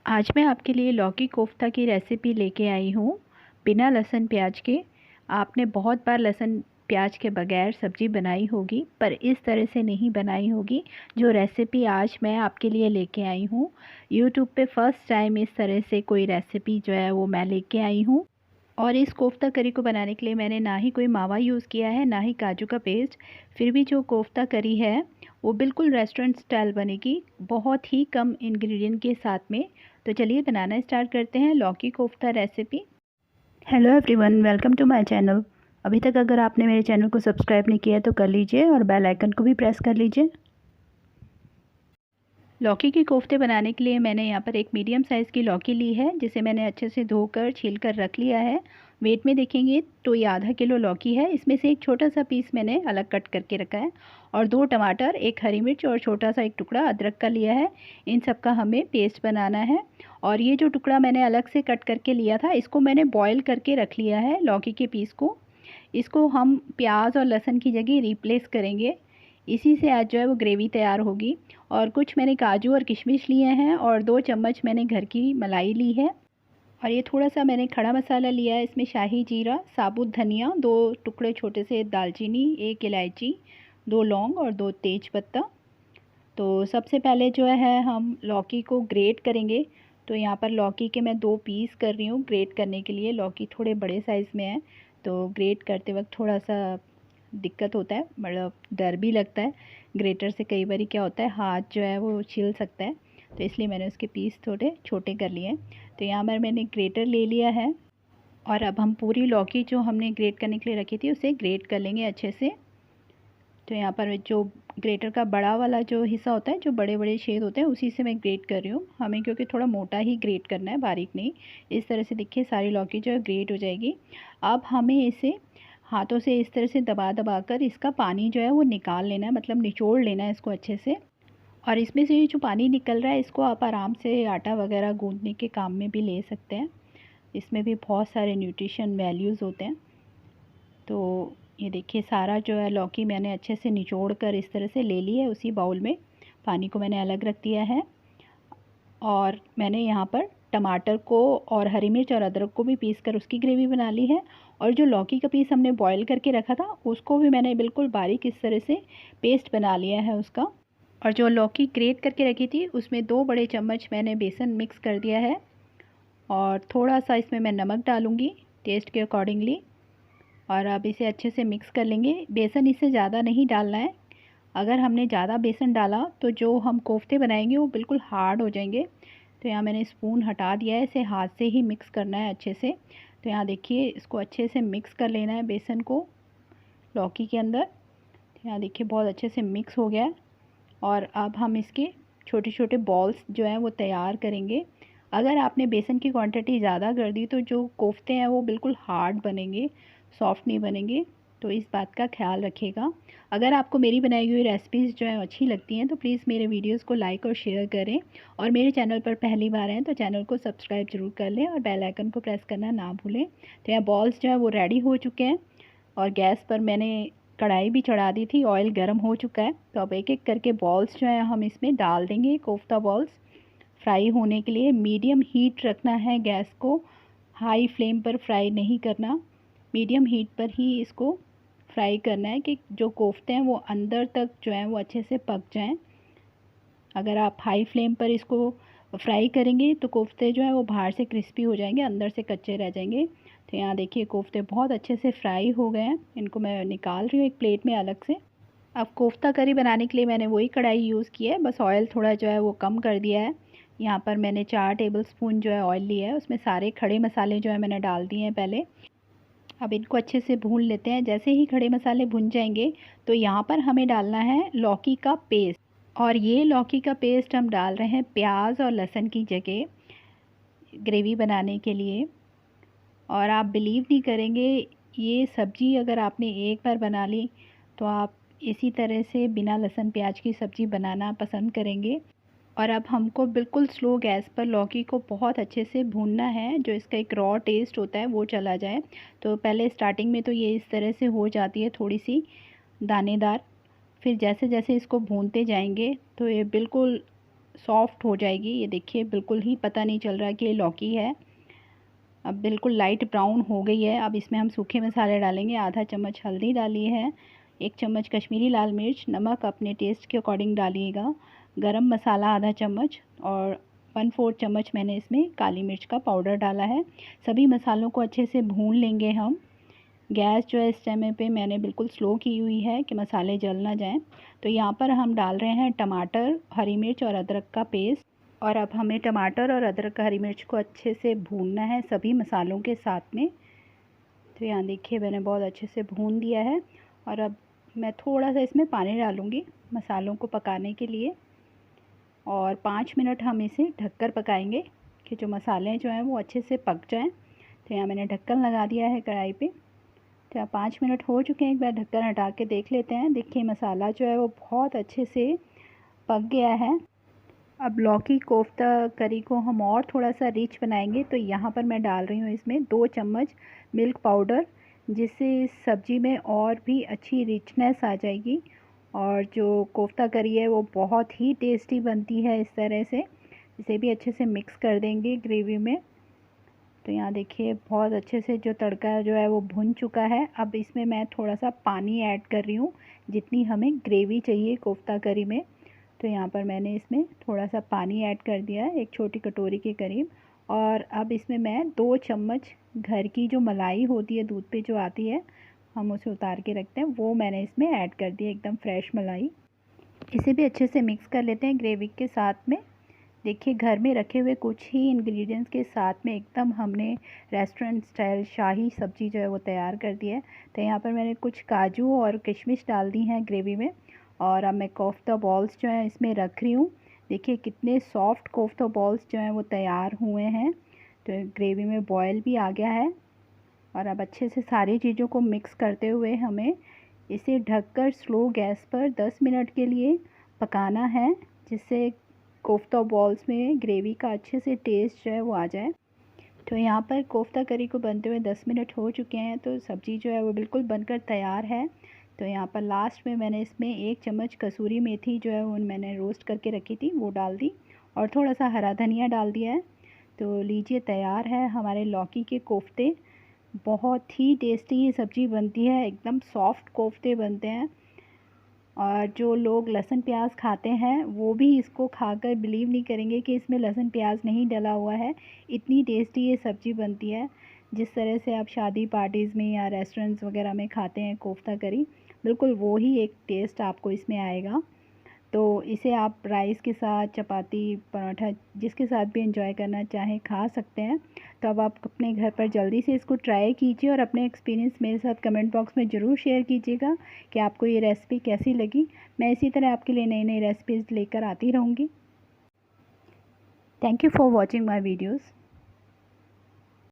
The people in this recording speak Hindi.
आज मैं आपके लिए लौकी कोफ्ता की रेसिपी लेके आई हूँ बिना लहसुन प्याज के। आपने बहुत बार लहसुन प्याज के बगैर सब्ज़ी बनाई होगी, पर इस तरह से नहीं बनाई होगी जो रेसिपी आज मैं आपके लिए लेके आई हूँ। यूट्यूब पे फर्स्ट टाइम इस तरह से कोई रेसिपी जो है वो मैं लेके आई हूँ। और इस कोफ्ता करी को बनाने के लिए मैंने ना ही कोई मावा यूज़ किया है, ना ही काजू का पेस्ट। फिर भी जो कोफ्ता करी है वो बिल्कुल रेस्टोरेंट स्टाइल बनेगी, बहुत ही कम इंग्रेडिएंट के साथ में। तो चलिए बनाना स्टार्ट करते हैं लौकी कोफ्ता recipe. Hello everyone, welcome to my channel. अभी तक अगर आपने मेरे चैनल को सब्सक्राइब नहीं किया है तो कर लीजिए और बेल आइकन को भी प्रेस कर लीजिए। लौकी के कोफ्ते बनाने के लिए मैंने यहाँ पर एक मीडियम साइज़ की लौकी ली है, जिसे मैंने अच्छे से धोकर छील कर रख लिया है। वेट में देखेंगे तो ये आधा किलो लौकी है। इसमें से एक छोटा सा पीस मैंने अलग कट करके रखा है और 2 टमाटर, 1 हरी मिर्च और छोटा सा एक टुकड़ा अदरक का लिया है। इन सब का हमें पेस्ट बनाना है। और ये जो टुकड़ा मैंने अलग से कट करके लिया था, इसको मैंने बॉयल करके रख लिया है लौकी के पीस को। इसको हम प्याज और लहसुन की जगह रिप्लेस करेंगे। इसी से आज जो है वो ग्रेवी तैयार होगी। और कुछ मैंने काजू और किशमिश लिए हैं और 2 चम्मच मैंने घर की मलाई ली है। और ये थोड़ा सा मैंने खड़ा मसाला लिया है, इसमें शाही जीरा, साबुत धनिया, 2 टुकड़े छोटे से दालचीनी, 1 इलायची, 2 लौंग और 2 तेज पत्ता। तो सबसे पहले जो है हम लौकी को ग्रेट करेंगे। तो यहाँ पर लौकी के मैं 2 पीस कर रही हूँ ग्रेट करने के लिए। लौकी थोड़े बड़े साइज़ में है, तो ग्रेट करते वक्त थोड़ा सा दिक्कत होता है, मतलब डर भी लगता है। ग्रेटर से कई बार क्या होता है, हाथ जो है वो छिल सकता है, तो इसलिए मैंने उसके पीस थोड़े छोटे कर लिए हैं। तो यहाँ पर मैंने ग्रेटर ले लिया है और अब हम पूरी लौकी जो हमने ग्रेट करने के लिए रखी थी उसे ग्रेट कर लेंगे अच्छे से। तो यहाँ पर जो ग्रेटर का बड़ा वाला जो हिस्सा होता है, जो बड़े बड़े छेद होते हैं, उसी से मैं ग्रेट कर रही हूँ। हमें क्योंकि थोड़ा मोटा ही ग्रेट करना है, बारीक नहीं। इस तरह से देखिए सारी लौकी जो है ग्रेट हो जाएगी। अब हमें इसे हाथों से इस तरह से दबा दबा कर इसका पानी जो है वो निकाल लेना है, मतलब निचोड़ लेना है इसको अच्छे से। और इसमें से ये जो पानी निकल रहा है, इसको आप आराम से आटा वगैरह गूँथने के काम में भी ले सकते हैं। इसमें भी बहुत सारे न्यूट्रिशन वैल्यूज़ होते हैं। तो ये देखिए सारा जो है लौकी मैंने अच्छे से निचोड़ कर इस तरह से ले ली है उसी बाउल में। पानी को मैंने अलग रख दिया है। और मैंने यहाँ पर टमाटर को और हरी मिर्च और अदरक को भी पीस कर उसकी ग्रेवी बना ली है। और जो लौकी का पीस हमने बॉईल करके रखा था, उसको भी मैंने बिल्कुल बारीक इस तरह से पेस्ट बना लिया है उसका। और जो लौकी ग्रेट करके रखी थी उसमें 2 बड़े चम्मच मैंने बेसन मिक्स कर दिया है। और थोड़ा सा इसमें मैं नमक डालूँगी टेस्ट के अकॉर्डिंगली। और अब इसे अच्छे से मिक्स कर लेंगे। बेसन इससे ज़्यादा नहीं डालना है। अगर हमने ज़्यादा बेसन डाला तो जो हम कोफ्ते बनाएंगे वो बिल्कुल हार्ड हो जाएंगे। तो यहाँ मैंने स्पून हटा दिया है, इसे हाथ से ही मिक्स करना है अच्छे से। तो यहाँ देखिए इसको अच्छे से मिक्स कर लेना है बेसन को लौकी के अंदर। तो यहाँ देखिए बहुत अच्छे से मिक्स हो गया है। और अब हम इसके छोटे छोटे बॉल्स जो हैं वो तैयार करेंगे। अगर आपने बेसन की क्वांटिटी ज़्यादा कर दी तो जो कोफ्ते हैं वो बिल्कुल हार्ड बनेंगे, सॉफ्ट नहीं बनेंगे। तो इस बात का ख्याल रखिएगा। अगर आपको मेरी बनाई हुई रेसिपीज़ जो हैं अच्छी लगती हैं तो प्लीज़ मेरे वीडियोस को लाइक और शेयर करें। और मेरे चैनल पर पहली बार हैं तो चैनल को सब्सक्राइब ज़रूर कर लें और बेल आइकन को प्रेस करना ना भूलें। तो यहाँ बॉल्स जो हैं वो रेडी हो चुके हैं। और गैस पर मैंने कढ़ाई भी चढ़ा दी थी, ऑयल गर्म हो चुका है। तो अब एक एक करके बॉल्स जो है हम इसमें डाल देंगे। कोफ्ता बॉल्स फ्राई होने के लिए मीडियम हीट रखना है गैस को, हाई फ्लेम पर फ्राई नहीं करना। मीडियम हीट पर ही इसको फ्राई करना है कि जो कोफ्ते हैं वो अंदर तक जो है वो अच्छे से पक जाएं। अगर आप हाई फ्लेम पर इसको फ्राई करेंगे तो कोफ्ते जो है वो बाहर से क्रिस्पी हो जाएंगे, अंदर से कच्चे रह जाएंगे। तो यहाँ देखिए कोफ्ते बहुत अच्छे से फ्राई हो गए हैं। इनको मैं निकाल रही हूँ एक प्लेट में अलग से। अब कोफ्ता करी बनाने के लिए मैंने वही कढ़ाई यूज़ की है, बस ऑयल थोड़ा जो है वो कम कर दिया है। यहाँ पर मैंने 4 टेबलस्पून जो है ऑयल लिया है, उसमें सारे खड़े मसाले जो है मैंने डाल दिए हैं पहले। अब इनको अच्छे से भून लेते हैं। जैसे ही खड़े मसाले भुन जाएंगे तो यहाँ पर हमें डालना है लौकी का पेस्ट। और ये लौकी का पेस्ट हम डाल रहे हैं प्याज और लहसुन की जगह ग्रेवी बनाने के लिए। और आप बिलीव नहीं करेंगे, ये सब्ज़ी अगर आपने एक बार बना ली तो आप इसी तरह से बिना लहसुन प्याज की सब्ज़ी बनाना पसंद करेंगे। और अब हमको बिल्कुल स्लो गैस पर लौकी को बहुत अच्छे से भूनना है, जो इसका एक रॉ टेस्ट होता है वो चला जाए। तो पहले स्टार्टिंग में तो ये इस तरह से हो जाती है थोड़ी सी दानेदार। फिर जैसे जैसे इसको भूनते जाएंगे तो ये बिल्कुल सॉफ्ट हो जाएगी। ये देखिए बिल्कुल ही पता नहीं चल रहा कि ये लौकी है। अब बिल्कुल लाइट ब्राउन हो गई है। अब इसमें हम सूखे मसाले डालेंगे। आधा चम्मच हल्दी डाली है, 1 चम्मच कश्मीरी लाल मिर्च, नमक अपने टेस्ट के अकॉर्डिंग डालिएगा, गरम मसाला आधा चम्मच और 1/4 चम्मच मैंने इसमें काली मिर्च का पाउडर डाला है। सभी मसालों को अच्छे से भून लेंगे हम। गैस जो है इस समय पे मैंने बिल्कुल स्लो की हुई है कि मसाले जल ना जाएं। तो यहाँ पर हम डाल रहे हैं टमाटर, हरी मिर्च और अदरक का पेस्ट। और अब हमें टमाटर और अदरक हरी मिर्च को अच्छे से भूनना है सभी मसालों के साथ में। तो यहाँ देखिए मैंने बहुत अच्छे से भून दिया है। और अब मैं थोड़ा सा इसमें पानी डालूँगी मसालों को पकाने के लिए, और 5 मिनट हम इसे ढककर पकाएंगे कि जो मसाले जो हैं वो अच्छे से पक जाएं। तो यहाँ मैंने ढक्कन लगा दिया है कढ़ाई पे। तो यहाँ 5 मिनट हो चुके हैं। एक बार ढक्कन हटा के देख लेते हैं। देखिए मसाला जो है वो बहुत अच्छे से पक गया है। अब लौकी कोफ्ता करी को हम और थोड़ा सा रिच बनाएंगे। तो यहाँ पर मैं डाल रही हूँ इसमें 2 चम्मच मिल्क पाउडर, जिससे इस सब्ज़ी में और भी अच्छी रिचनेस आ जाएगी। और जो कोफ्ता करी है वो बहुत ही टेस्टी बनती है इस तरह से। इसे भी अच्छे से मिक्स कर देंगे ग्रेवी में। तो यहाँ देखिए बहुत अच्छे से जो तड़का जो है वो भुन चुका है। अब इसमें मैं थोड़ा सा पानी ऐड कर रही हूँ, जितनी हमें ग्रेवी चाहिए कोफ्ता करी में। तो यहाँ पर मैंने इसमें थोड़ा सा पानी ऐड कर दिया है, 1 छोटी कटोरी के करीब। और अब इसमें मैं 2 चम्मच घर की जो मलाई होती है, दूध पे जो आती है, हम उसे उतार के रखते हैं, वो मैंने इसमें ऐड कर दिया, एकदम फ्रेश मलाई। इसे भी अच्छे से मिक्स कर लेते हैं ग्रेवी के साथ में। देखिए घर में रखे हुए कुछ ही इंग्रेडिएंट्स के साथ में एकदम हमने रेस्टोरेंट स्टाइल शाही सब्ज़ी जो है वो तैयार कर दी है। तो यहाँ पर मैंने कुछ काजू और किशमिश डाल दी हैं ग्रेवी में। और अब मैं कोफ्ता बॉल्स जो हैं इसमें रख रही हूँ। देखिए कितने सॉफ्ट कोफ्ता बॉल्स जो हैं वो तैयार हुए हैं। तो ग्रेवी में बॉयल भी आ गया है। और अब अच्छे से सारी चीज़ों को मिक्स करते हुए हमें इसे ढककर स्लो गैस पर 10 मिनट के लिए पकाना है, जिससे कोफ्ता बॉल्स में ग्रेवी का अच्छे से टेस्ट जो है वो आ जाए। तो यहाँ पर कोफ्ता करी को बनते हुए 10 मिनट हो चुके हैं। तो सब्ज़ी जो है वो बिल्कुल बनकर तैयार है। तो यहाँ पर लास्ट में मैंने इसमें 1 चम्मच कसूरी मेथी जो है वो मैंने रोस्ट करके रखी थी, वो डाल दी और थोड़ा सा हरा धनिया डाल दिया है। तो लीजिए तैयार है हमारे लौकी के कोफ्ते। बहुत ही टेस्टी ये सब्ज़ी बनती है, एकदम सॉफ्ट कोफ्ते बनते हैं। और जो लोग लहसुन प्याज खाते हैं वो भी इसको खाकर बिलीव नहीं करेंगे कि इसमें लहसुन प्याज नहीं डला हुआ है। इतनी टेस्टी ये सब्ज़ी बनती है। जिस तरह से आप शादी पार्टीज़ में या रेस्टोरेंट्स वगैरह में खाते हैं कोफ्ता करी, बिल्कुल वो ही एक टेस्ट आपको इसमें आएगा। तो इसे आप राइस के साथ, चपाती, पराठा, जिसके साथ भी एंजॉय करना चाहें खा सकते हैं। तो अब आप अपने घर पर जल्दी से इसको ट्राई कीजिए और अपने एक्सपीरियंस मेरे साथ कमेंट बॉक्स में ज़रूर शेयर कीजिएगा कि आपको ये रेसिपी कैसी लगी। मैं इसी तरह आपके लिए नई नई रेसिपीज़ लेकर आती रहूँगी। Thank you for watching my videos.